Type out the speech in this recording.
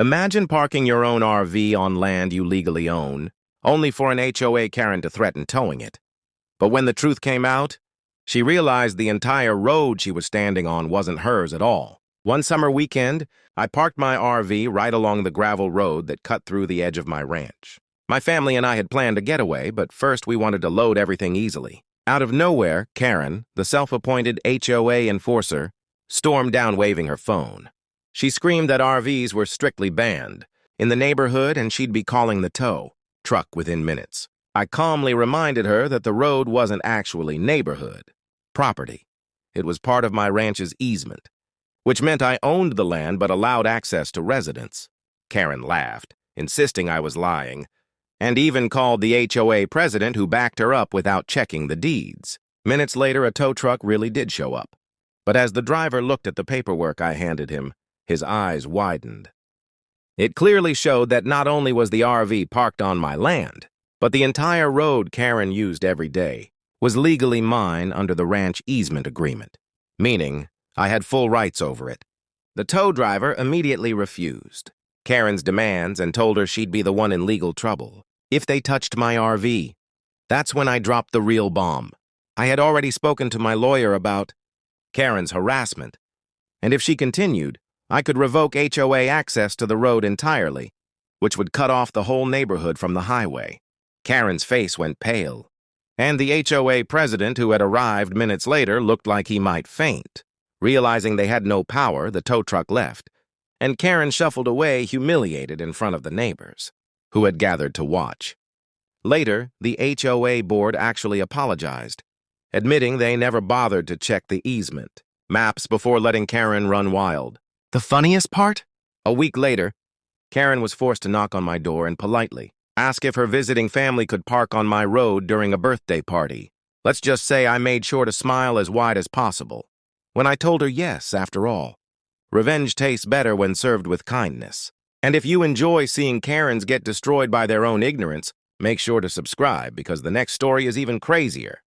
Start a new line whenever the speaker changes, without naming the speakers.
Imagine parking your own RV on land you legally own, only for an HOA Karen to threaten towing it. But when the truth came out, she realized the entire road she was standing on wasn't hers at all. One summer weekend, I parked my RV right along the gravel road that cut through the edge of my ranch. My family and I had planned a getaway, but first we wanted to load everything easily. Out of nowhere, Karen, the self-appointed HOA enforcer, stormed down waving her phone. She screamed that RVs were strictly banned in the neighborhood and she'd be calling the tow truck within minutes. I calmly reminded her that the road wasn't actually neighborhood property. It was part of my ranch's easement, which meant I owned the land but allowed access to residents. Karen laughed, insisting I was lying, and even called the HOA president who backed her up without checking the deeds. Minutes later, a tow truck really did show up. But as the driver looked at the paperwork I handed him, his eyes widened. It clearly showed that not only was the RV parked on my land, but the entire road Karen used every day was legally mine under the ranch easement agreement, meaning I had full rights over it. The tow driver immediately refused Karen's demands and told her she'd be the one in legal trouble if they touched my RV. That's when I dropped the real bomb. I had already spoken to my lawyer about Karen's harassment, and if she continued, I could revoke HOA access to the road entirely, which would cut off the whole neighborhood from the highway. Karen's face went pale, and the HOA president, who had arrived minutes later, looked like he might faint. Realizing they had no power, the tow truck left, and Karen shuffled away humiliated in front of the neighbors, who had gathered to watch. Later, the HOA board actually apologized, admitting they never bothered to check the easement maps before letting Karen run wild. The funniest part? A week later, Karen was forced to knock on my door and politely ask if her visiting family could park on my road during a birthday party. Let's just say I made sure to smile as wide as possible when I told her yes, after all. Revenge tastes better when served with kindness. And if you enjoy seeing Karens get destroyed by their own ignorance, make sure to subscribe because the next story is even crazier.